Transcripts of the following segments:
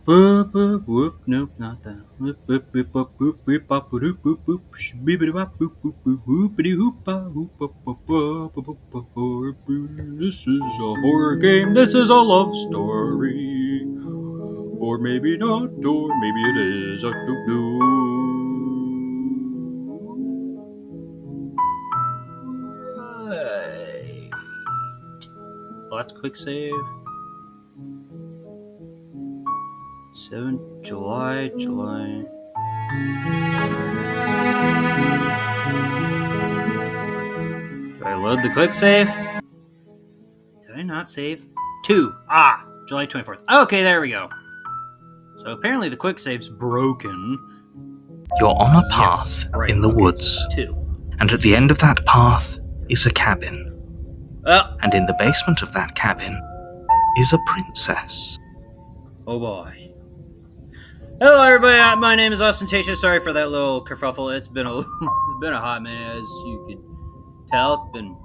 Whoop, nope, not that. Whoop, whoop, whoop, whoop, whoop, whoop, bop, whoop, whoop, whoop, bibbidi bop, whoop, whoop, whoop, whoopity hoopa, whoop, whoop, whoop, whoop, whoop, whoop, whoop. This is a horror game. This is a love story. Or maybe not, or maybe it is. I don't know. Right. Let's quick save. 7 July. Should I load the quick save? Did I not save? 2. July 24th. Okay, there we go. So apparently the quick save's broken. You're on a path in the woods. 2. And at the end of that path is a cabin. Oh. And in the basement of that cabin is a princess. Oh boy. Hello everybody, my name is Ostentatious. Sorry for that little kerfuffle. It's been a hot minute, as you can tell. It's been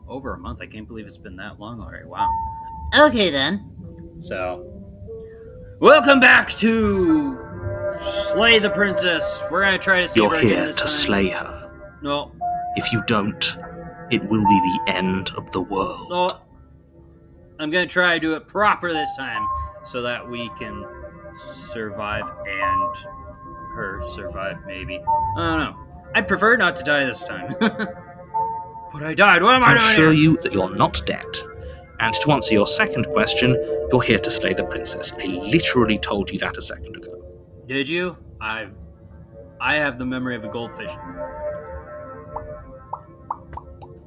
over a month. I can't believe it's been that long already. Wow. Okay then. So, welcome back to Slay the Princess. We're gonna try to save her You're again here this to time. slay her. No. If you don't, it will be the end of the world. No. I'm gonna try to do it proper this time, so that we can survive and her survive, maybe. I don't know. I'd prefer not to die this time. But I died. What am I doing I assure here? you that you're not dead. And to answer your second question, you're here to slay the princess. I literally told you that a second ago. Did you? I have the memory of a goldfish.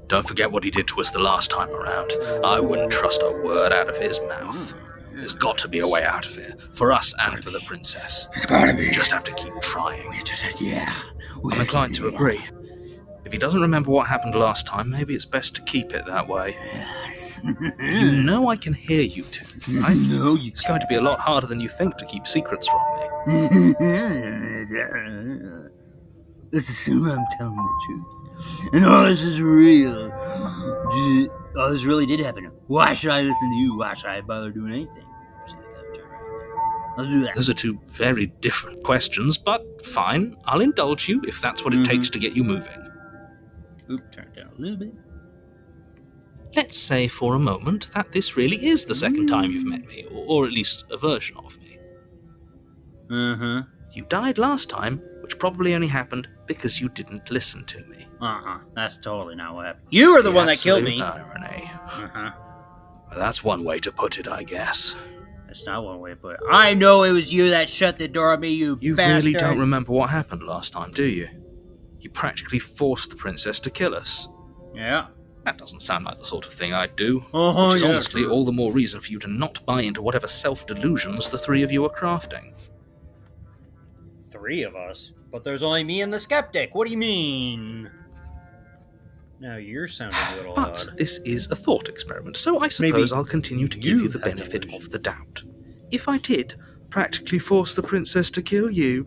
Don't forget what he did to us the last time around. I wouldn't trust a word out of his mouth. There's got to be a way out of here, for us and for the princess. It's gotta be. We just have to keep trying. Yeah. I'm inclined to agree. If he doesn't remember what happened last time, maybe it's best to keep it that way. Yes. You know I can hear you two, right? No, you It's going to be a lot harder than you think to keep secrets from me. Let's assume I'm telling the truth. And all this is real. All this really did happen. Why should I listen to you? Why should I bother doing anything? I'll do that. Those are two very different questions, but fine. I'll indulge you if that's what it takes to get you moving. Oop, turn it down a little bit. Let's say for a moment that this really is the second time you've met me, or at least a version of me. Uh-huh. You died last time, which probably only happened because you didn't listen to me. That's totally not what happened. You were the one that killed me. Irony. Uh-huh. Well, that's one way to put it, I guess. That's not one way to put it. I know it was you that shut the door on me, you You bastard. really don't remember what happened last time, do you? You practically forced the princess to kill us. Yeah. That doesn't sound like the sort of thing I'd do. Uh-huh, Which is yeah, honestly sure. all the more reason for you to not buy into whatever self-delusions the three of you are crafting. 3 of us? But there's only me and the skeptic. What do you mean? Now you're sounding a little But odd. this is a thought experiment, so I suppose Maybe I'll continue to give you the have benefit delusions. of the doubt. If I did practically force the princess to kill you,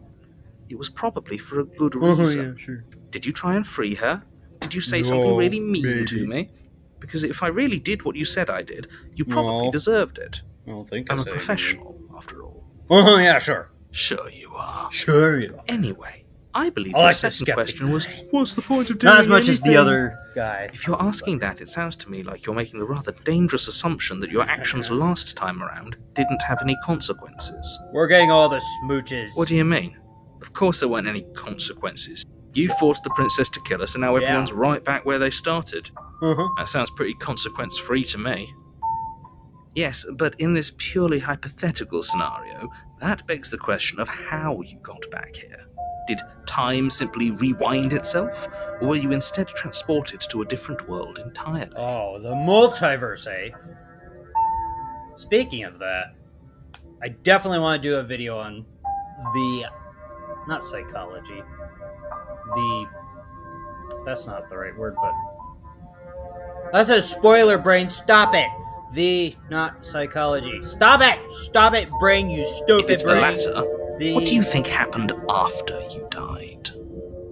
it was probably for a good reason. sure. Did you try and free her? Did you say something really mean to maybe. me? Because if I really did what you said I did, you probably No. deserved it. I don't think I'm I a said professional, after all. anything. Yeah, sure. Sure you are. Sure you are. Anyway, I believe I your like the second skeptic question was, guy. what's the point of doing Not as much as the anything? other guy. If you're asking that, it sounds to me like you're making the rather dangerous assumption that your actions last time around didn't have any consequences. We're getting all the smooches. What do you mean? Of course there weren't any consequences. You forced the princess to kill us, and now Yeah. everyone's right back where they started. Uh-huh. That sounds pretty consequence-free to me. Yes, but in this purely hypothetical scenario, that begs the question of how you got back here. Did time simply rewind itself, or were you instead transported to a different world entirely? Oh, the multiverse, eh? Speaking of that, I definitely want to do a video on the... not psychology. That's not the right word, but... That's a spoiler, brain. Stop it! Not psychology. Stop it! Stop it, brain, you stupid If it's the brain. latter, what do you think happened after you died?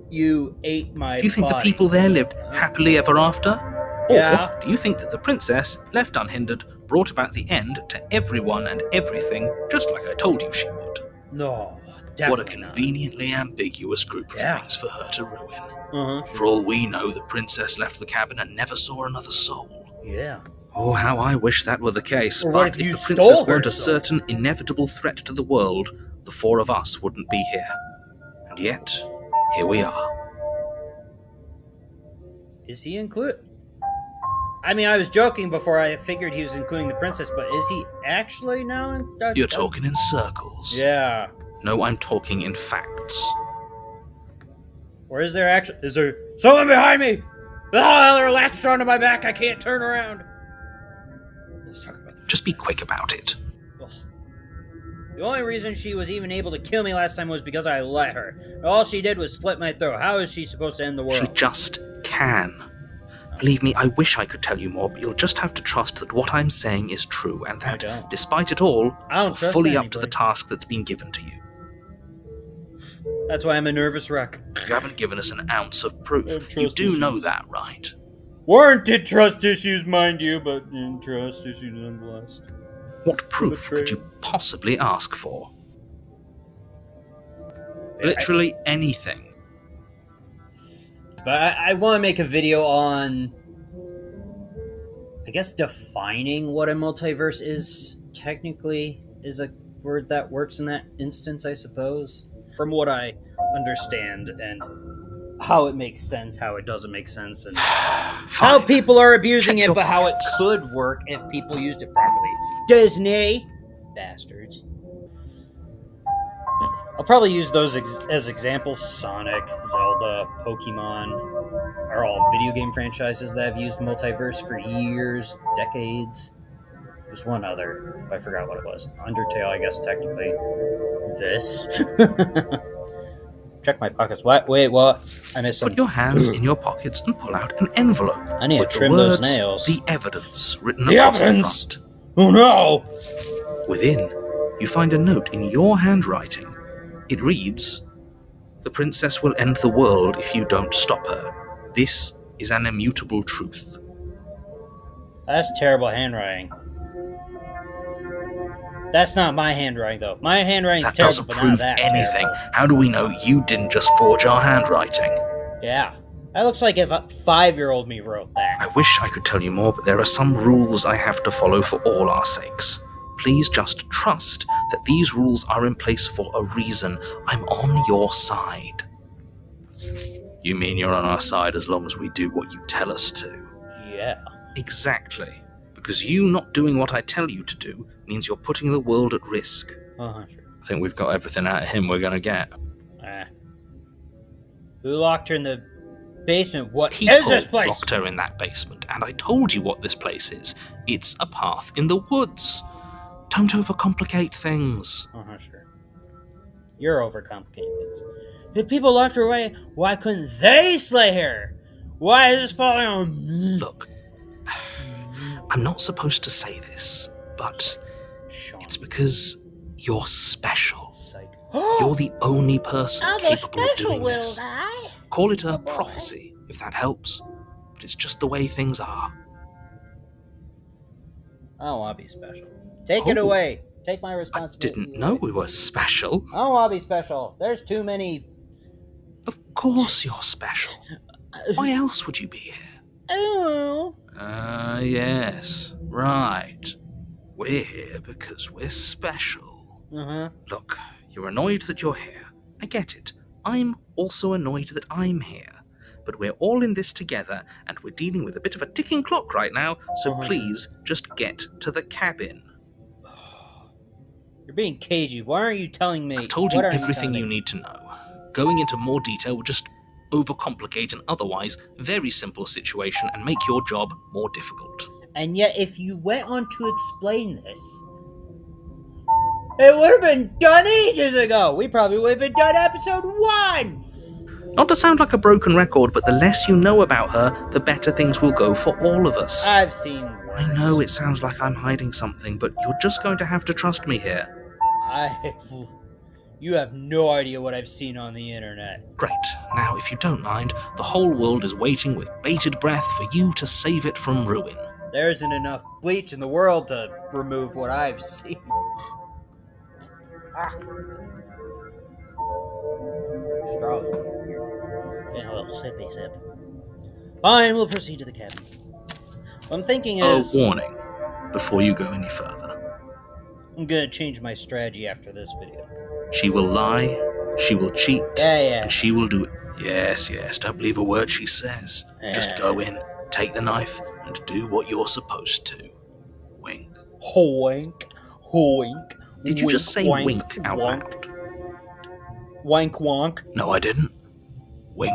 You ate my Do you think body. the people there lived happily ever after? Or Yeah. do you think that the princess, left unhindered, brought about the end to everyone and everything, just like I told you she would. No, What a definitely not. conveniently ambiguous group of Yeah. things for her to ruin. Uh-huh. For all we know, the princess left the cabin and never saw another soul. Yeah. Oh, how I wish that were the case, Or what but if you the stole princess her weren't a soul? certain inevitable threat to the world, the four of us wouldn't be here. And yet, here we are. Is he included? I mean, I was joking before I figured he was including the princess, but is he actually now? You're talking in circles. Yeah. No, I'm talking in facts. Or is there actually... Is there... Someone behind me! Oh, they're latched onto my back. I can't turn around. Let's talk about the Just be quick about it. Ugh. The only reason she was even able to kill me last time was because I let her. All she did was slit my throat. How is she supposed to end the world? She just can. Believe me, I wish I could tell you more, but you'll just have to trust that what I'm saying is true, and I that, don't. despite it all, I don't you're trust fully up anybody. to the task that's been given to you. That's why I'm a nervous wreck. You haven't given us an ounce of proof. Trust You do issues. know that, right? Warranted trust issues, mind you, but trust issues nonetheless. What proof betrayed. could you possibly ask for? Literally anything. But I want to make a video on, I guess, defining what a multiverse is. Technically, is a word that works in that instance, I suppose. From what I understand and how it makes sense, how it doesn't make sense, and how Fine. people are abusing Check it, your but how it pockets. could work if people used it properly. Disney bastards. I'll probably use those as examples. Sonic, Zelda, Pokemon are all video game franchises that have used multiverse for years, decades. There's one other, but I forgot what it was. Undertale, I guess, technically. This. Check my pockets. What? Wait, what? I missed Put something. your hands in your pockets and pull out an envelope I need to with the trim those words, nails. the evidence, written The across evidence! the front. Oh no! Within, you find a note in your handwriting. It reads, "The princess will end the world if you don't stop her. This is an immutable truth." That's terrible handwriting. That's not my handwriting, though. My handwriting's That terrible, doesn't but not prove that anything. terrible. How do we know you didn't just forge our handwriting? Yeah. That looks like if a 5-year-old me wrote that. I wish I could tell you more, but there are some rules I have to follow for all our sakes. Please just trust that these rules are in place for a reason. I'm on your side. You mean you're on our side as long as we do what you tell us to? Yeah. Exactly. Because you not doing what I tell you to do means you're putting the world at risk. Sure. I think we've got everything out of him we're gonna get. Who locked her in the basement? What is People this place? locked her in that basement, and I told you what this place is. It's a path in the woods. Don't overcomplicate things. Sure. You're overcomplicating things. If people locked her away, why couldn't they slay her? Why is this falling on me? Look, I'm not supposed to say this, but Sean. it's because you're special. Psych. You're the only person I'll go capable of special, doing will this. I? Call it a Oh, boy. prophecy, if that helps. But it's just the way things are. I don't want to be special. Take it Oh. away. Take my I responsibility. didn't know we were special. I don't want to be special. There's too many. Of course you're special. Why else would you be here? Oh. Yes. Right. We're here because we're special. Look, you're annoyed that you're here. I get it. I'm also annoyed that I'm here. But we're all in this together, and we're dealing with a bit of a ticking clock right now, so please just get to the cabin. You're being cagey. Why aren't you telling me? I've told you What aren't everything telling you me? need to know. Going into more detail would just overcomplicate an otherwise very simple situation and make your job more difficult. And yet, if you went on to explain this, it would have been done ages ago. We probably would have been done episode 1. Not to sound like a broken record, but the less you know about her, the better things will go for all of us. I've seen worse. I know it sounds like I'm hiding something, but you're just going to have to trust me here. You have no idea what I've seen on the internet. Great. Now, if you don't mind, the whole world is waiting with bated breath for you to save it from ruin. There isn't enough bleach in the world to remove what I've seen. Ah. Straws. Getting a little sippy sip. Fine, we'll proceed to the cabin. What I'm thinking is... warning, before you go any further. I'm gonna change my strategy after this video. She will lie, she will cheat, Yeah. and she will do it. Yes, don't believe a word she says. Just go in, take the knife, and do what you're supposed to. Wink. Hoink. Hoink. Did you just say wank, wink out wonk. loud? Wank wonk. No, I didn't. Wink.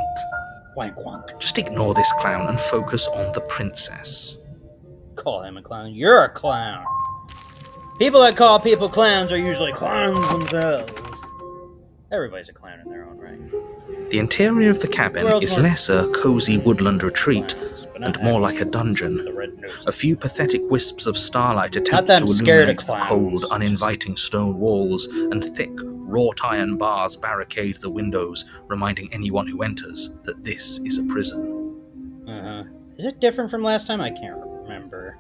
Wank wonk. Just ignore this clown and focus on the princess. Call him a clown. You're a clown. People that call people clowns are usually clowns themselves. Everybody's a clown in their own right. The interior of the cabin is less a cozy woodland retreat and more like a dungeon. A few pathetic wisps of starlight attempt to illuminate the cold, uninviting stone walls, and thick, wrought iron bars barricade the windows, reminding anyone who enters that this is a prison. Is it different from last time? I can't remember.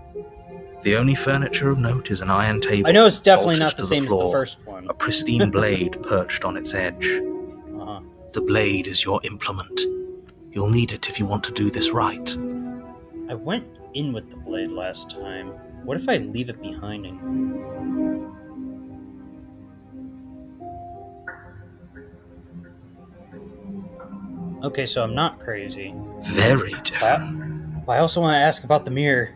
The only furniture of note is an iron table. I know it's definitely not bolted the same to as the first one. A pristine blade perched on its edge. The blade is your implement. You'll need it if you want to do this right. I went in with the blade last time. What if I leave it behind him? Okay, so I'm not crazy. Very different. I also want to ask about the mirror.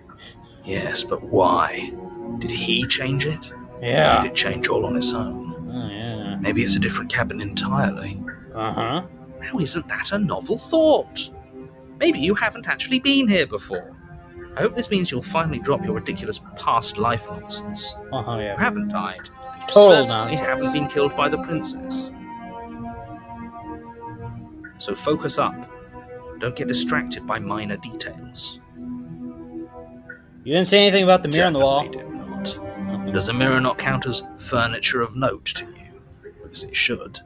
Yes, but why? Did he change it? Yeah. Or did it change all on its own? Oh, yeah. Maybe it's a different cabin entirely. Uh-huh. Now, isn't that a novel thought? Maybe you haven't actually been here before. I hope this means you'll finally drop your ridiculous past life nonsense. Uh-huh, yeah. You haven't died. You Total certainly nonsense. haven't been killed by the princess. So focus up. Don't get distracted by minor details. You didn't say anything about the mirror on the wall. Definitely did not. Does the mirror not count as furniture of note to you? Because it should.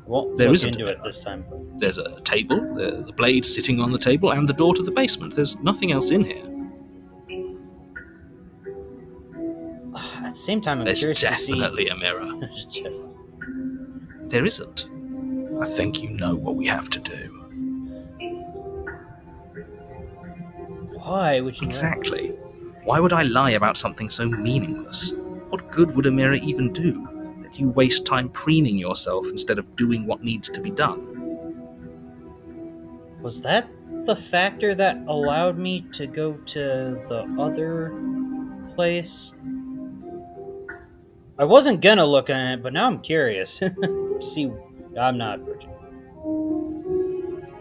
Won't There look isn't into a it mirror. this time. There's a table, the blade sitting on the table, and the door to the basement. There's nothing else in here. At the same time, I'm There's curious definitely a mirror. to see. There isn't. I think you know what we have to do. Why would you? Exactly. Why would I lie about something so meaningless? What good would a mirror even do? That you waste time preening yourself instead of doing what needs to be done. Was that the factor that allowed me to go to the other place? I wasn't gonna look at it, but now I'm curious. See, I'm not virgin.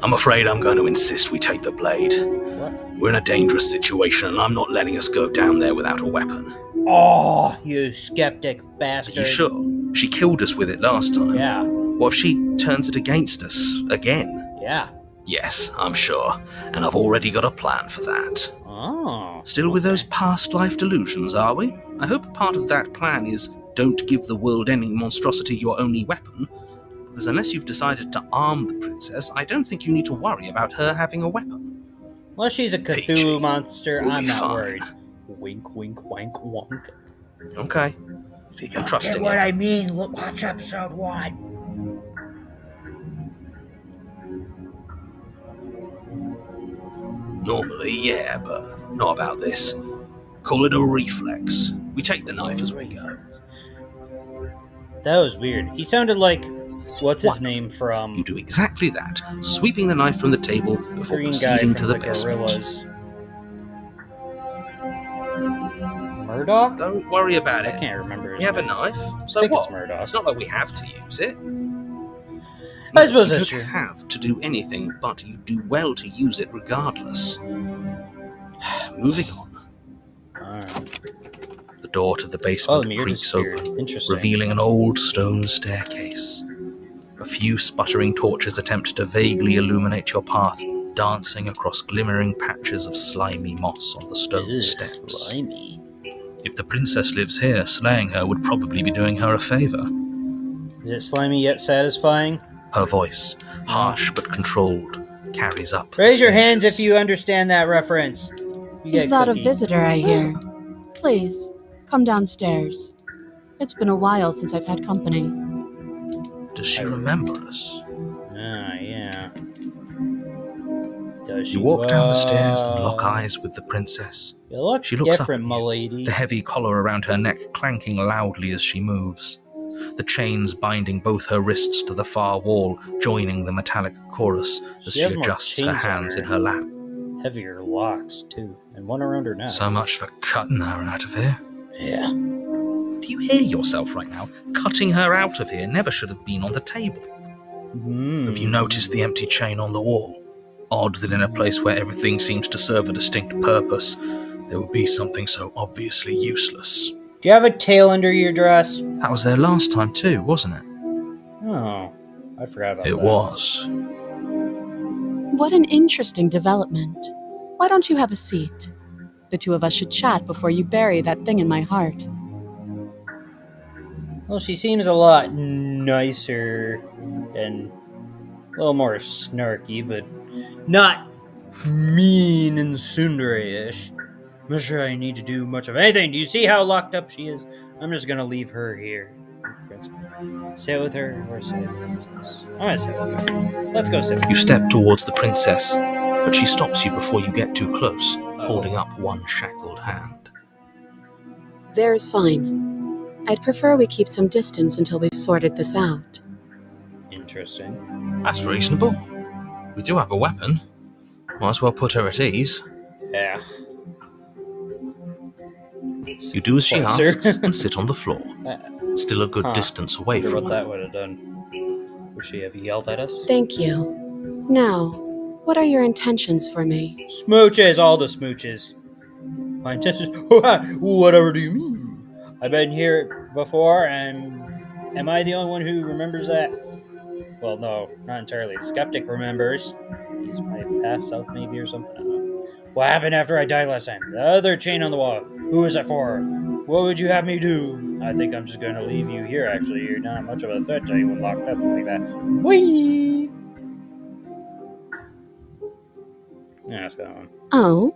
I'm afraid I'm going to insist we take the blade. What? We're in a dangerous situation, and I'm not letting us go down there without a weapon. Oh, you skeptic Are bastard. you sure? She killed us with it last time. Yeah, What if she turns it against us again? yeah. Yes, I'm sure. And I've already got a plan for that. Oh. Still with okay. those past life delusions, are we? I hope part of that plan is don't give the world any monstrosity your only weapon. Because unless you've decided to arm the princess, I don't think you need to worry about her having a weapon. Well, she's a Cthulhu Peachy. monster. We'll I'm be not fine. worried. Wink, wink, wank, wonk. Okay. If you I'm don't trusting get what you. I mean, watch episode 1. Normally, yeah, but not about this. Call it a reflex. We take the knife as we go. That was weird. He sounded like what's his Wonderful. name from You do exactly that, sweeping the knife from the table before Green Guy proceeding from to the basement. Gorillas. Murdoch? Don't worry about I it. can't remember. His We have a name. knife, I so think what? it's Murdoch. It's not like we have to use it. I suppose you that's don't true. have to do anything, but you do well to use it regardless. Moving on. Alright. The door to the Oh, basement the mirror creaks disappeared. open, Interesting. revealing an old stone staircase. A few sputtering torches attempt to vaguely illuminate your path, dancing across glimmering patches of slimy moss on the stone Ugh, steps. slimy. If the princess lives here, slaying her would probably be doing her a favor. Is it slimy yet satisfying? Her voice, harsh but controlled, carries up. the Raise your hands stairs. if you understand that reference. You Is get that a cookie. visitor I hear? Please, come downstairs. It's been a while since I've had company. Does she remember us? Ah, yeah. Does she? You walk down the stairs and lock eyes with the princess. You look She looks up different, at my you, lady. the heavy collar around her neck clanking loudly as she moves. The chains binding both her wrists to the far wall, joining the metallic chorus as She she has more adjusts her chains on hands her. in her lap. Heavier locks, too. And one around her neck. So much for cutting her out of here. Yeah. Do you hear yourself right now? Cutting her out of here never should have been on the table. Have you noticed the empty chain on the wall? Odd that in a place where everything seems to serve a distinct purpose, there would be something so obviously useless. Do you have a tail under your dress? That was there last time too, wasn't it? Oh, I forgot about that. It was. What an interesting development. Why don't you have a seat? The two of us should chat before you bury that thing in my heart. Well, she seems a lot nicer and a little more snarky, but not mean and tsundere-ish. I'm not sure I need to do much of anything. Do you see how locked up she is? I'm just gonna leave her here. Sit with her or sit with the princess? I'm gonna sit with her. Let's go sit with her. You step towards the princess, but she stops you before you get too close, holding up one shackled hand. There's fine. I'd prefer we keep some distance until we've sorted this out. Interesting. That's reasonable. We do have a weapon. Might as well put her at ease. Yeah. You do as she Closer. asks and sit on the floor, still a good distance away Wonder from what her. that would have done. Would she have yelled at us? Thank you. Now, what are your intentions for me? Smooches, all the smooches. My intentions. Whatever do you mean? I've been here before, and am I the only one who remembers that? Well, no, not entirely. The skeptic remembers. He's my past self, maybe, or something. I don't know. What happened after I died last time? The other chain on the wall. Who is that for? What would you have me do? I think I'm just going to leave you here, actually. You're not much of a threat to anyone locked up like that. Whee! Yeah, that's going Oh,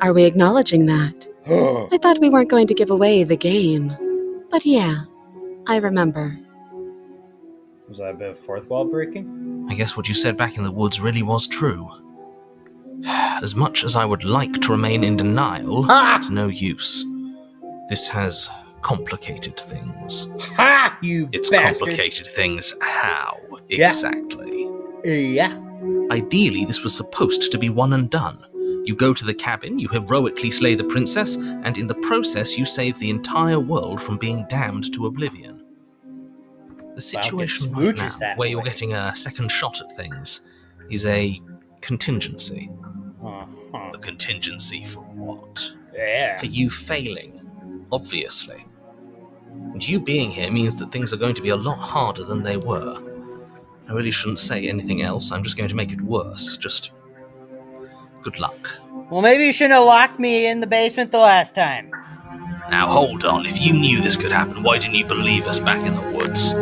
are we acknowledging that? on. I thought we weren't going to give away the game. But yeah, I remember. Was that a bit of fourth wall breaking? I guess what you said back in the woods really was true. As much as I would like to remain in denial, it's no use. This has complicated things. Ha! You It's bastard! complicated things. How Yeah. exactly? Yeah. Ideally, this was supposed to be one and done. You go to the cabin, you heroically slay the princess, and in the process you save the entire world from being damned to oblivion. The situation right now, smooches that where you're way. getting a second shot at things, is a contingency. Uh-huh. A contingency for what? Yeah. For you failing, obviously. And you being here means that things are going to be a lot harder than they were. I really shouldn't say anything else, I'm just going to make it worse. Just good luck. Well, maybe you shouldn't have locked me in the basement the last time. Now hold on, if you knew this could happen, why didn't you believe us back in the woods?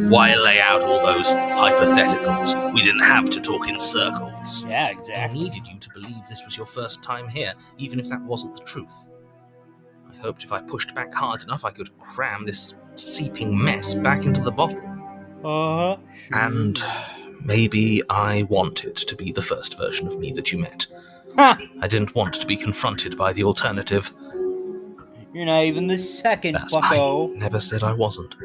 Why lay out all those hypotheticals? We didn't have to talk in circles. Yeah, I exactly. needed you to believe this was your first time here, even if that wasn't the truth. I hoped if I pushed back hard enough I could cram this seeping mess back into the bottle. Uh-huh. And maybe I wanted to be the first version of me that you met. Ha! I didn't want to be confronted by the alternative. You're not even the second, That's bucko. I never said I wasn't.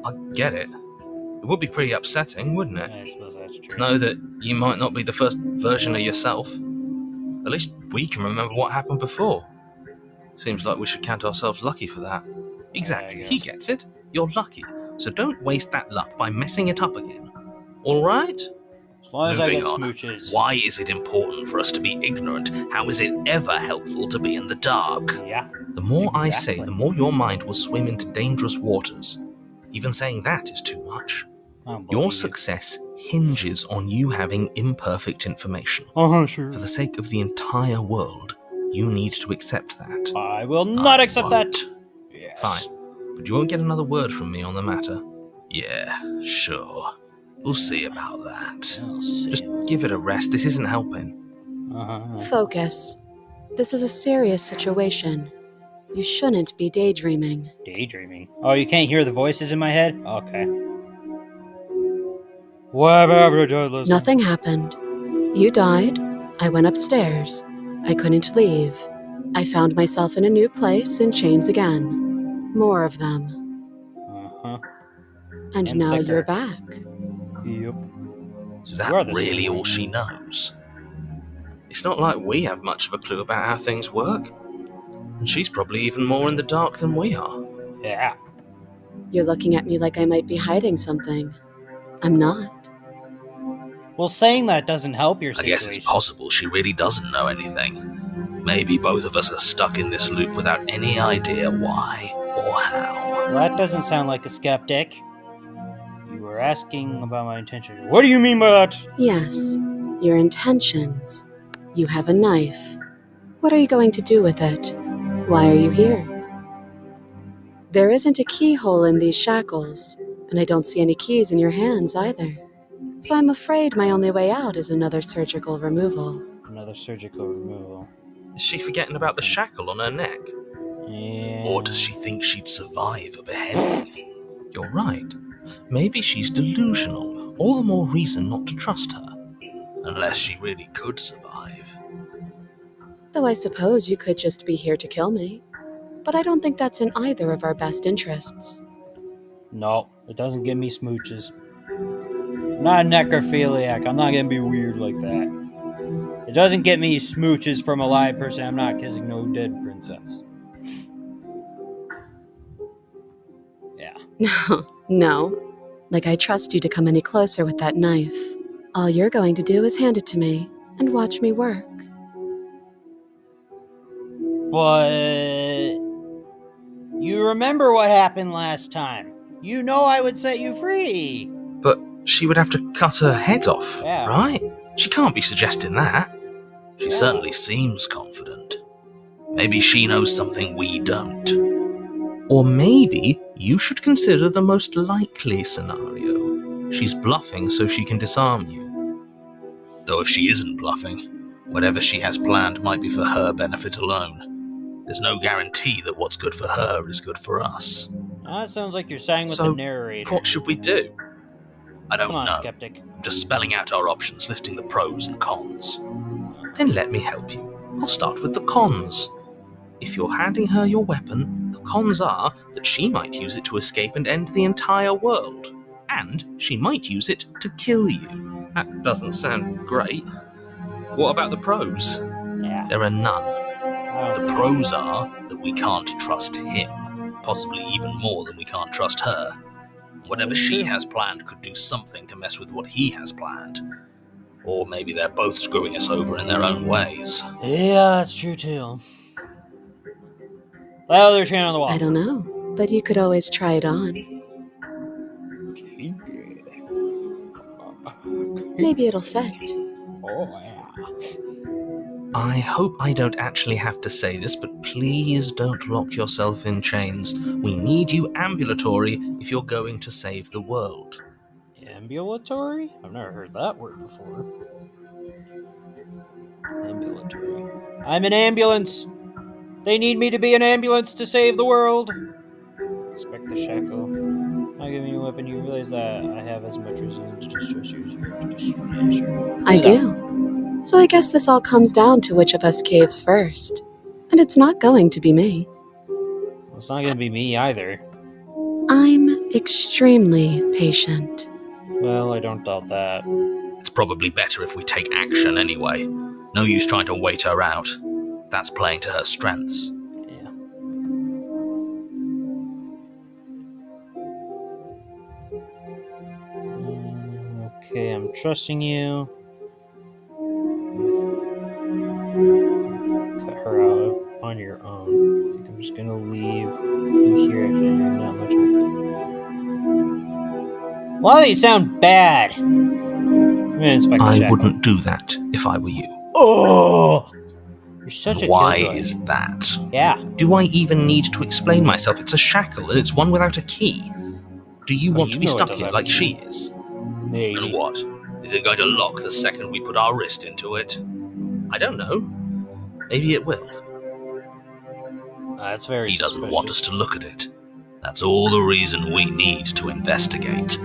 I get it. It would be pretty upsetting, wouldn't it? I suppose that's To true. know that you might not be the first version of yourself. At least we can remember what happened before. Seems like we should count ourselves lucky for that. Exactly, Yeah, I he guess. gets it. You're lucky. So don't waste that luck by messing it up again. Alright? As long as I Moving get on. smooches. Why is it important for us to be ignorant? How is it ever helpful to be in the dark? Yeah. The more I say, Exactly. the more your mind will swim into dangerous waters. Even saying that is too much. I don't Your believe you. success hinges on you having imperfect information. Uh-huh, sure. For the sake of the entire world, you need to accept that. I will not I accept that. won't. Yes. Fine. But you won't get another word from me on the matter. Yeah, sure. We'll see about that. I'll see. Just give it a rest. This isn't helping. Uh-huh. Focus. This is a serious situation. You shouldn't be daydreaming. Daydreaming. Oh, you can't hear the voices in my head? Okay. What happened to listen? Nothing happened. You died. I went upstairs. I couldn't leave. I found myself in a new place in chains again. More of them. Uh-huh. And And now thicker. you're back. Yep. Is So that you are the really same all she knows? It's not like we have much of a clue about how things work. And she's probably even more in the dark than we are. Yeah. You're looking at me like I might be hiding something. I'm not. Well, saying that doesn't help your I situation. guess it's possible she really doesn't know anything. Maybe both of us are stuck in this loop without any idea why or how. Well, that doesn't sound like a skeptic. You were asking about my intention. What do you mean by that? Yes, your intentions. You have a knife. What are you going to do with it? Why are you here? There isn't a keyhole in these shackles, and I don't see any keys in your hands either. So I'm afraid my only way out is another surgical removal. Another surgical removal. Is she forgetting about the shackle on her neck? Yeah. Or does she think she'd survive a beheading? You're right. Maybe she's delusional. All the more reason not to trust her. Unless she really could survive. Though I suppose you could just be here to kill me. But I don't think that's in either of our best interests. No, it doesn't give me smooches. I'm not a necrophiliac. I'm not gonna be weird like that. It doesn't get me smooches from a live person. I'm not kissing no dead princess. Yeah. No. Like I trust you to come any closer with that knife. All you're going to do is hand it to me and watch me work. But you remember what happened last time. You know I would set you free. But she would have to cut her head off, Yeah. right? She can't be suggesting that. She Yeah. certainly seems confident. Maybe she knows something we don't. Or maybe you should consider the most likely scenario. She's bluffing so she can disarm you. Though if she isn't bluffing, whatever she has planned might be for her benefit alone. There's no guarantee that what's good for her is good for us. Now that sounds like you're saying with So, the narrator. What should we do? I don't Come on, know. skeptic. I'm just spelling out our options, listing the pros and cons. Then let me help you. I'll start with the cons. If you're handing her your weapon, the cons are that she might use it to escape and end the entire world. And she might use it to kill you. That doesn't sound great. What about the pros? Yeah. There are none. I The don't- pros are that we can't trust him, possibly even more than we can't trust her. Whatever she has planned could do something to mess with what he has planned. Or maybe they're both screwing us over in their own ways. Yeah, that's true too. That other chain on the wall. I don't know, but you could always try it on. Maybe it'll fit. Oh, yeah. I hope I don't actually have to say this, but please don't lock yourself in chains. We need you ambulatory if you're going to save the world. Ambulatory? I've never heard that word before. Ambulatory. I'm an ambulance. They need me to be an ambulance to save the world. Inspect the shackle. Not giving you a weapon, you realize that I have as much reason to distrust you as you have to distrust me. I do. So I guess this all comes down to which of us caves first. And it's not going to be me. Well, it's not going to be me either. I'm extremely patient. Well, I don't doubt that. It's probably better if we take action anyway. No use trying to wait her out. That's playing to her strengths. Yeah. Okay, I'm trusting you. Cut her out on your own. I think I'm just gonna leave you here. Actually, you're not much of a thing. A lot of these sound bad. I'm gonna inspect the I shackle. wouldn't do that if I were you. Oh! You're such a Why killjoy. is that? Yeah. Do I even need to explain myself? It's a shackle and it's one without a key. Do you Well, want to you be know it stuck does here have like a she key. is? Maybe. And what? Is it going to lock the second we put our wrist into it? I don't know. Maybe it will. That's very He doesn't suspicious. want us to look at it. That's all the reason we need to investigate.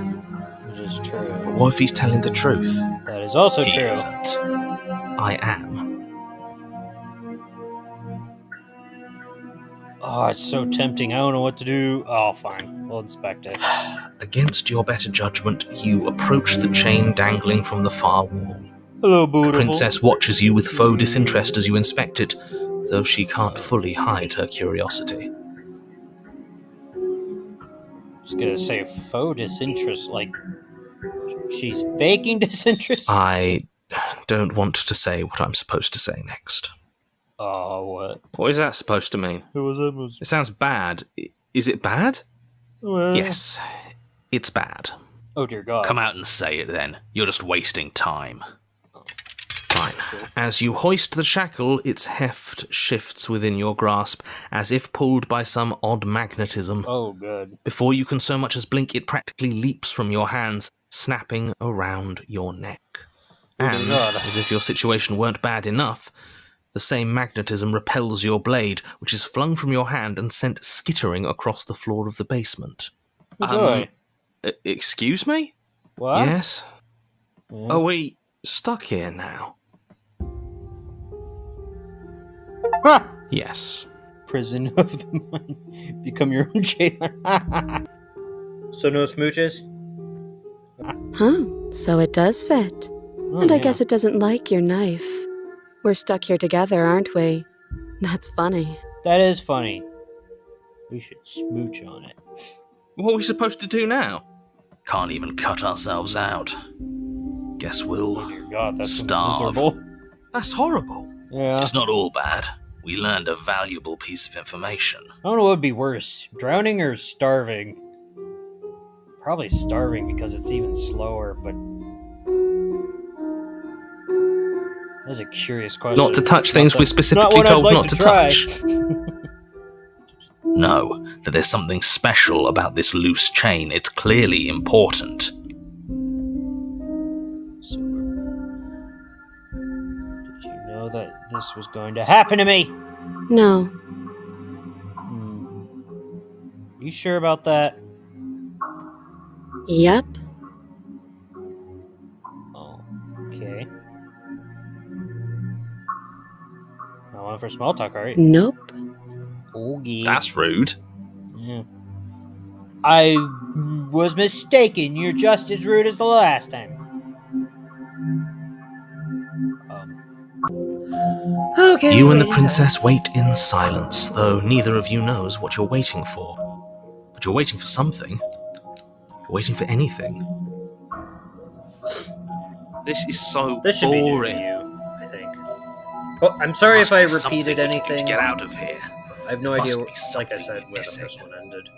It is true. But what if he's telling the truth? That is also He true. isn't. I am. Oh, it's so tempting. I don't know what to do. Oh, fine. We'll inspect it. Against your better judgment, you approach the chain dangling from the far wall. Hello, The beautiful. princess watches you with faux disinterest as you inspect it, though she can't fully hide her curiosity. I was gonna say faux disinterest, like she's faking disinterest. I don't want to say what I'm supposed to say next. Oh, what? What is that supposed to mean? Who was that? It sounds bad. Is it bad? Well, Yes, it's bad. Oh dear God. Come out and say it then. You're just wasting time. Fine. As you hoist the shackle, its heft shifts within your grasp, as if pulled by some odd magnetism. Oh, good. Before you can so much as blink, it practically leaps from your hands, snapping around your neck. Oh, dear And, God. as if your situation weren't bad enough, the same magnetism repels your blade, which is flung from your hand and sent skittering across the floor of the basement. Enjoy. Excuse me? What? Yes? Yeah. Are we stuck here now? Ha! Yes. Prison of the mind. Become your own jailer. So no smooches? Huh, so it does fit. Oh, And I yeah. guess it doesn't like your knife. We're stuck here together, aren't we? That's funny. That is funny. We should smooch on it. What are we supposed to do now? Can't even cut ourselves out. Guess Oh we'll dear God, that's starve. miserable. That's horrible. Yeah. It's not all bad. We learned a valuable piece of information. I don't know what would be worse, drowning or starving. Probably starving because it's even slower, but that's a curious question. Not to touch things Not we're the- specifically not what I'd told like not to try. touch. Know that there's something special about this loose chain. It's clearly important. So, did you know that this was going to happen to me? No, You sure about that? yep. Oh, okay. Not one for small talk, alright? Nope. Okay. That's rude. Yeah. I was mistaken. You're just as rude as the last time. Okay. You and the ladies, princess wait in silence, though neither of you knows what you're waiting for. But you're waiting for something. You're waiting for anything. This is so This should be new to boring. you, I think. Well, I'm sorry Must if I be something repeated we can do anything. to get out of here. I have no There idea, must be like I something said, we're where the missing. first one ended.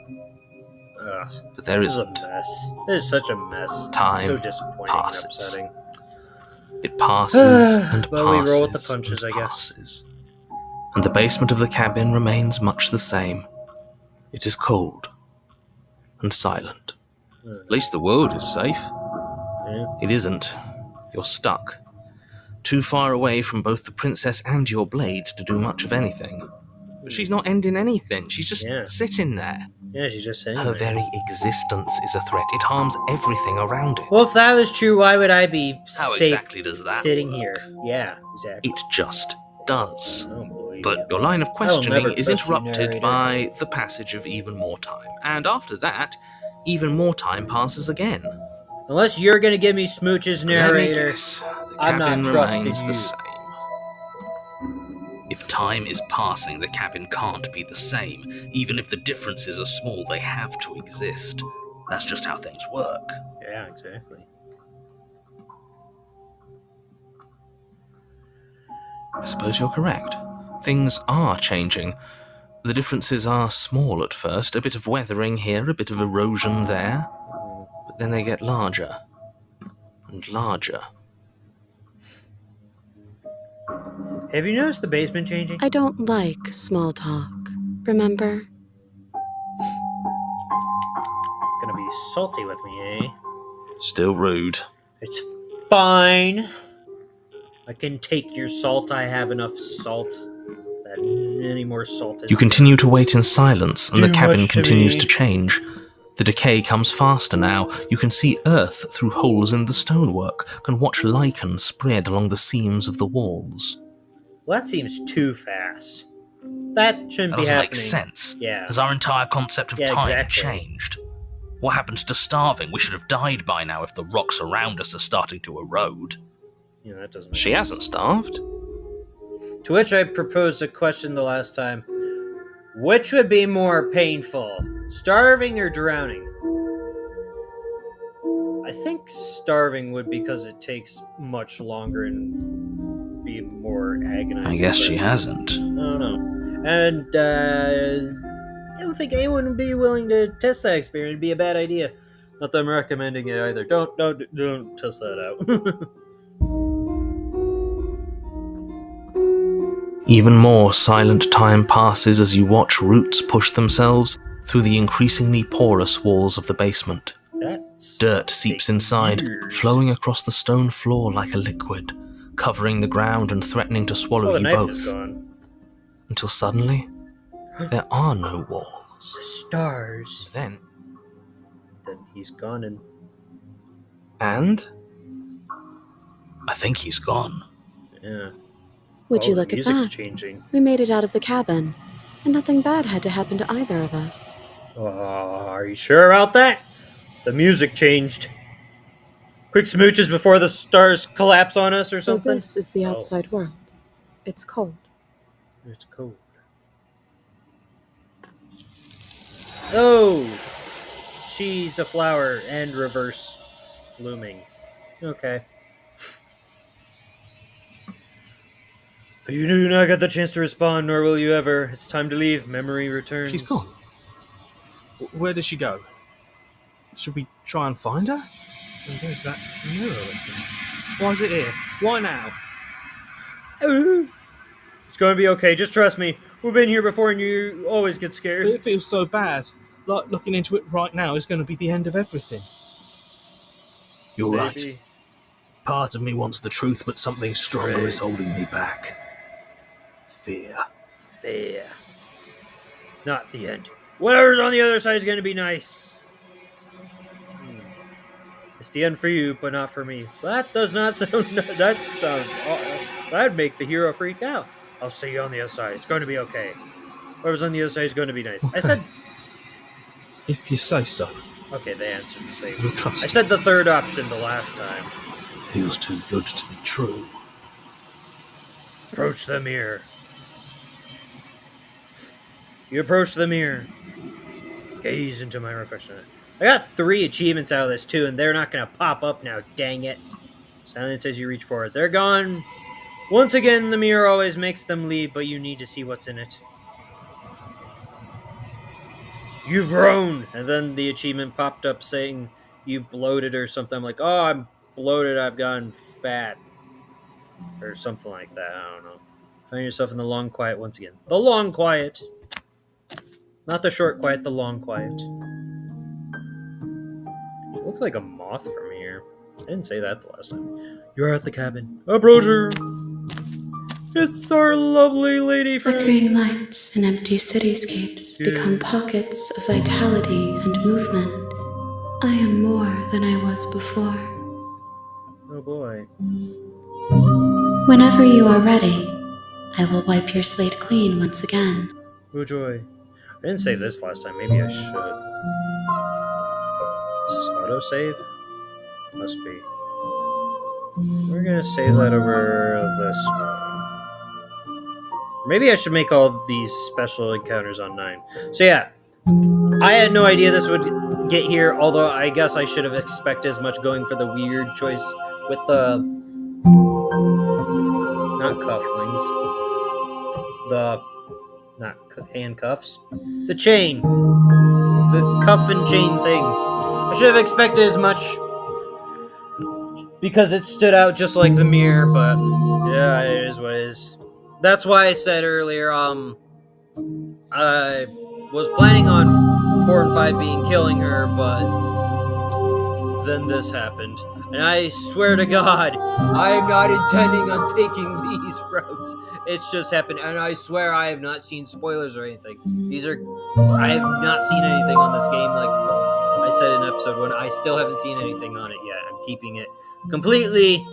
Ugh, But there this is a isn't. mess. This is such a mess. Time so disappointing passes. and upsetting. It passes and Well, we passes roll with the punches, and I guess. passes. And the basement of the cabin remains much the same. It is cold and silent. At least the world is safe. Yeah. It isn't. You're stuck. Too far away from both the princess and your blade to do much of anything. But she's not ending anything. She's just Yeah. sitting there. Yeah, she's just saying Her that. very existence is a threat. It harms everything around it. Well, if that was true, why would I be How safe exactly does that sitting work? here? Yeah, exactly. It just does. I don't believe But you. your line of questioning never is trust you, interrupted narrator. by the passage of even more time. And after that, even more time passes again. Unless you're gonna give me smooches, Let me narrator. guess, the I'm not cabin trusting remains you. the same. If time is passing, the cabin can't be the same. Even if the differences are small, they have to exist. That's just how things work. Yeah, exactly. I suppose you're correct. Things are changing. The differences are small at first, a bit of weathering here, a bit of erosion there, but then they get larger and larger. Have you noticed the basement changing? I don't like small talk. Remember? Gonna be salty with me, eh? Still rude. It's fine. I can take your salt. I have enough salt. add any more salt in. You continue to wait in silence, and the Too cabin much to continues me. to change. The decay comes faster now. You can see earth through holes in the stonework, can watch lichen spread along the seams of the walls. Well, that seems too fast. That shouldn't That be doesn't happening. make sense. Yeah. Has our entire concept of Yeah, time exactly. changed? What happened to starving? We should have died by now if the rocks around us are starting to erode. Yeah, that doesn't make She sense. hasn't starved. To which I proposed a question the last time. Which would be more painful, starving or drowning? I think starving would, because it takes much longer and be more agonizing. I guess but she hasn't. I don't know. And I don't think anyone would be willing to test that experiment. It'd be a bad idea. Not that I'm recommending it either. Don't test that out. Even more silent time passes as you watch roots push themselves through the increasingly porous walls of the basement. Dirt seeps inside, flowing across the stone floor like a liquid, covering the ground and threatening to swallow the you knife both. is gone. Until suddenly, there are no walls. The stars. Then He's gone and I think he's gone. yeah. Would you the look at music's that? changing. We made it out of the cabin, and nothing bad had to happen to either of us. Are you sure about that? The music changed. Quick smooches before the stars collapse on us or So something? this is the Oh. outside world. It's cold. It's cold. Oh! She's a flower and reverse blooming. Okay. You do not get the chance to respond, nor will you ever. It's time to leave. Memory returns. She's gone. Where did she go? Should we try and find her? And there's that mirror again. Why is it here? Why now? It's going to be okay. Just trust me. We've been here before and you always get scared. It feels so bad. Like looking into it right now is going to be the end of everything. You're right. Maybe. Part of me wants the truth, but something stronger Right. is holding me back. Fear. There. It's not the end. Whatever's on the other side is going to be nice. It's the end for you, but not for me. That does not sound... That sounds... That'd make the hero freak out. I'll see you on the other side. It's going to be okay. Whatever's on the other side is going to be nice. I said... If you say so. Okay, the answer's the same. We'll trust I you. said the third option the last time. Feels too good to be true. Approach the mirror. You approach the mirror. Gaze into my reflection. I got 3 achievements out of this too, and they're not going to pop up now, dang it. Silence as you reach for it. They're gone. Once again, the mirror always makes them leave, but you need to see what's in it. You've grown! And then the achievement popped up saying you've bloated or something. I'm like, oh, I'm bloated, I've gotten fat. Or something like that, I don't know. Find yourself in the long quiet once again. The long quiet. Not the short quiet, the long quiet. She looked like a moth from here. I didn't say that the last time. You're at the cabin. Approach her. It's our lovely lady friend. Flickering lights and empty cityscapes become pockets of vitality and movement. I am more than I was before. Oh boy. Whenever you are ready, I will wipe your slate clean once again. Oh joy. I didn't save this last time. Maybe I should. Is this autosave? Must be. We're gonna save that over this one. Maybe I should make all of these special encounters on 9. So yeah, I had no idea this would get here, although I guess I should have expected as much going for the weird choice with the... not cufflings. The... not handcuffs. The chain. The cuff and chain thing. I should have expected as much because it stood out just like the mirror, but yeah, it is what it is. That's why I said earlier, I was planning on 4 and 5 being killing her, but then this happened. And I swear to God, I am not intending on taking these routes. It's just happened. And I swear I have not seen spoilers or anything. I have not seen anything on this game. Like I said in episode 1, I still haven't seen anything on it yet. I'm keeping it completely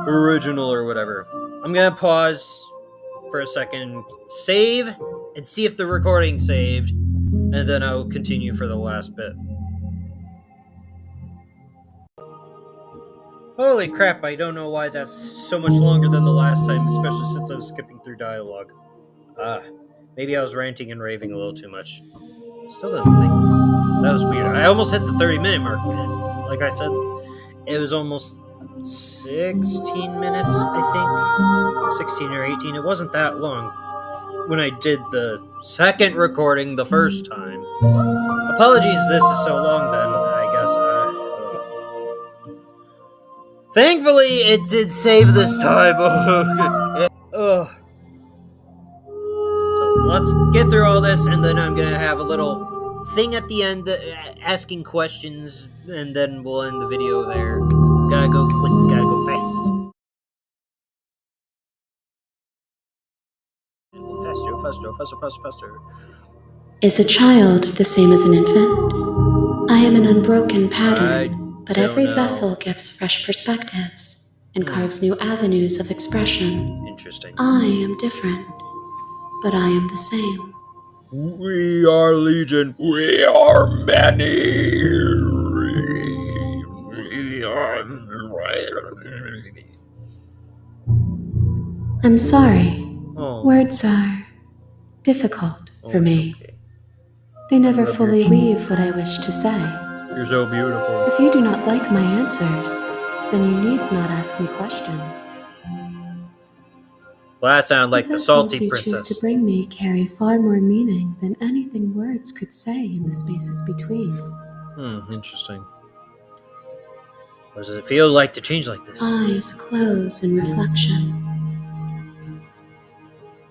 original or whatever. I'm going to pause for a second, save, and see if the recording saved. And then I'll continue for the last bit. Holy crap, I don't know why that's so much longer than the last time, especially since I was skipping through dialogue. Maybe I was ranting and raving a little too much. Still didn't think. That was weird. I almost hit the 30-minute mark. Like I said, it was almost 16 minutes, I think. 16 or 18. It wasn't that long when I did the second recording the first time. Apologies this is so long then, I guess. Thankfully, it did save this time. So let's get through all this, and then I'm going to have a little thing at the end asking questions, and then we'll end the video there. Gotta go quick, gotta go fast. Faster. Is a child the same as an infant? I am an unbroken pattern, but every vessel gives fresh perspectives and carves new avenues of expression. Interesting. I am different, but I am the same. We are legion. We are many. I'm sorry. Oh. Words are difficult for me. Okay. They never I love fully your weave what I wish to say. You're so beautiful. If you do not like my answers, then you need not ask me questions. Well, that sounded like the vessels salty you princess. choose to bring me carry far more meaning than anything words could say in the spaces between. Interesting. What does it feel like to change like this? Eyes close in reflection.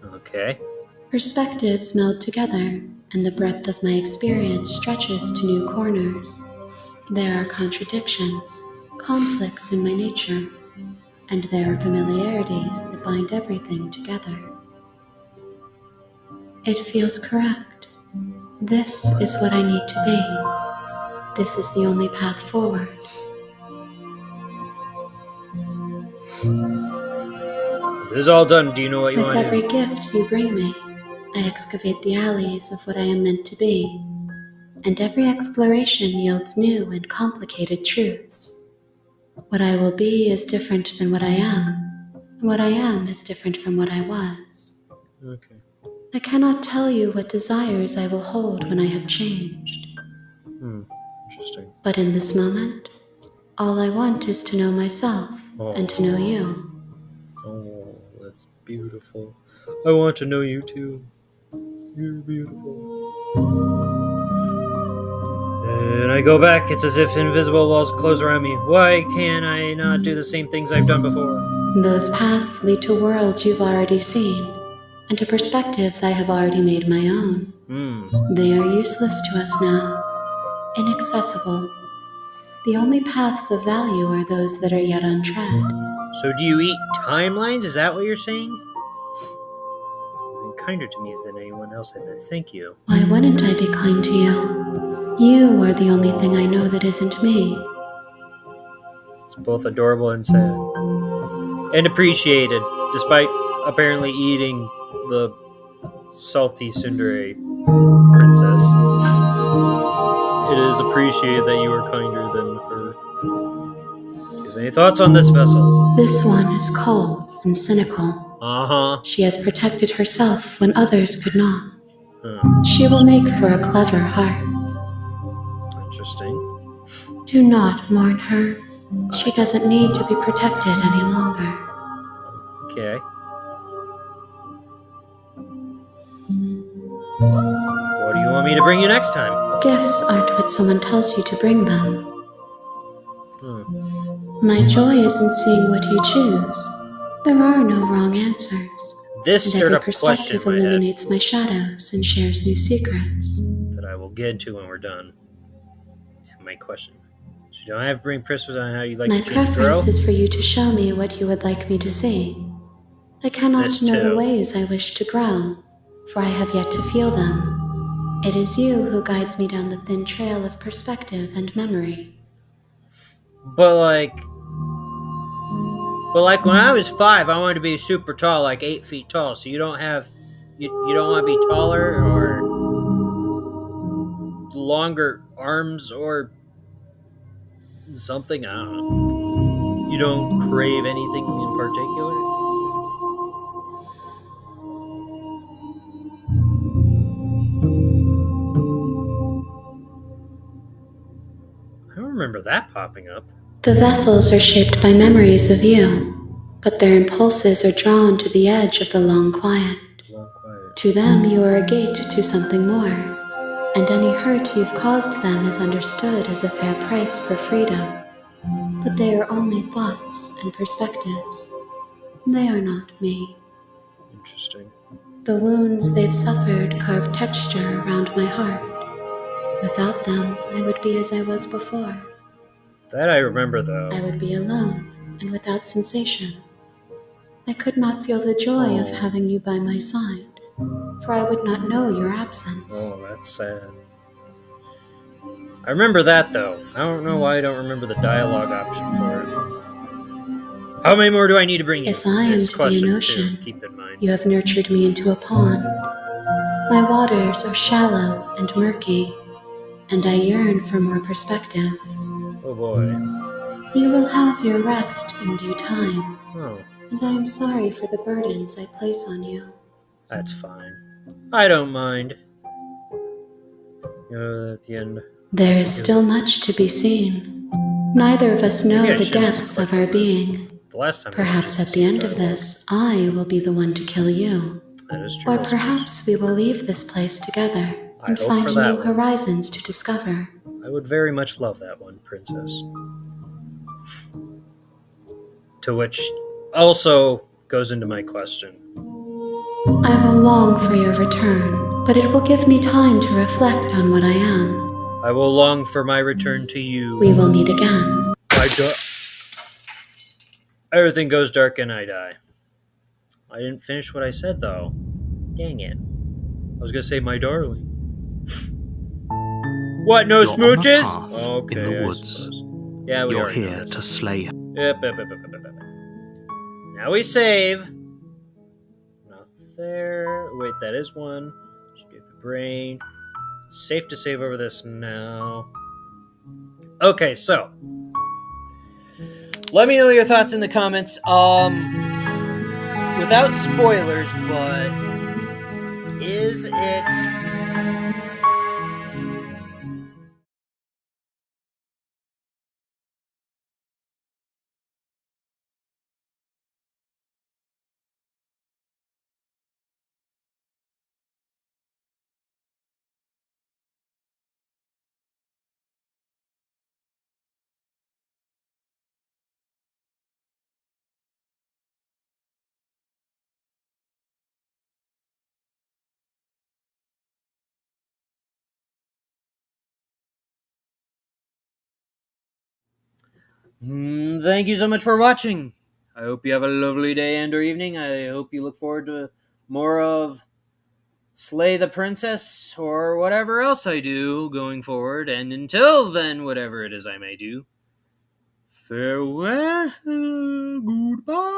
Okay. Perspectives meld together, and the breadth of my experience stretches to new corners. There are contradictions, conflicts in my nature, and there are familiarities that bind everything together. It feels correct. This is what I need to be. This is the only path forward. This is all done. Do you know what you With want to every do? gift you bring me, I excavate the alleys of what I am meant to be, and every exploration yields new and complicated truths. What I will be is different than what I am, and what I am is different from what I was. Okay. I cannot tell you what desires I will hold when I have changed, Interesting. but in this moment, all I want is to know myself and to know you. Oh, that's beautiful. I want to know you too. You're beautiful. And I go back. It's as if invisible walls close around me. Why can I not do the same things I've done before? Those paths lead to worlds you've already seen, and to perspectives I have already made my own. They are useless to us now, inaccessible. The only paths of value are those that are yet untread. So do you eat timelines? Is that what you're saying? You've been kinder to me than anyone else ever. Thank you. Why wouldn't I be kind to you? You are the only thing I know that isn't me. It's both adorable and sad. And appreciated, despite apparently eating the salty tsundere princess. It is appreciated that you are kinder than her. Do you have any thoughts on this vessel? This one is cold and cynical. She has protected herself when others could not. She will make for a clever heart. Interesting. Do not mourn her. She doesn't need to be protected any longer. Okay. What do you want me to bring you next time? Gifts aren't what someone tells you to bring them. My joy is in seeing what you choose. There are no wrong answers. This And stirred every up a question perspective in my head illuminates my shadows and shares new secrets. that I will get into when we're done. And my question. So you don't have to bring preferences on how you like My to change preference girl. is for you to show me what you would like me to see. I cannot This know the too. ways I wish to grow, for I have yet to feel them. It is you who guides me down the thin trail of perspective and memory. But like when I was 5, I wanted to be super tall, like 8 feet tall. So you don't want to be taller or longer arms or something. I don't know. You don't crave anything in particular. I don't remember that popping up. The vessels are shaped by memories of you, but their impulses are drawn to the edge of the long quiet. To them, you are a gate to something more, and any hurt you've caused them is understood as a fair price for freedom. But they are only thoughts and perspectives. They are not me. Interesting. The wounds they've suffered carve texture around my heart. Without them, I would be as I was before. That I remember, though. I would be alone and without sensation. I could not feel the joy of having you by my side, for I would not know your absence. Oh, that's sad. I remember that, though. I don't know why I don't remember the dialogue option for it. How many more do I need to bring you? If I am This to be question, an ocean, too, keep in mind. you have nurtured me into a pond. My waters are shallow and murky, and I yearn for more perspective. Oh boy. You will have your rest in due time, Oh, and I am sorry for the burdens I place on you. that's fine. I don't mind. At the end. There is still much to be seen. Neither of us know Maybe I the shouldn't have depths clicked of our on it. being. The last time. Perhaps at the end of this, I will be the one to kill you. That is true. Or perhaps we will leave this place together and hope find for that new one. horizons to discover. I would very much love that one, Princess. To which also goes into my question. I will long for your return, but it will give me time to reflect on what I am. I will long for my return to you. We will meet again. Everything goes dark and I die. I didn't finish what I said, though. Dang it. I was going to say my darling. What, no You're on the smooches? path Okay, in the I woods. suppose. Yeah, we You're already know here this. to slay her. Yep. Now we save. Not there. Wait, that is one. Stupid brain. Safe to save over this now. Okay, so. Let me know your thoughts in the comments. Without spoilers, but is it... Thank you so much for watching. I hope you have a lovely day and or evening. I hope you look forward to more of Slay the Princess or whatever else I do going forward. And until then, whatever it is I may do, farewell, goodbye.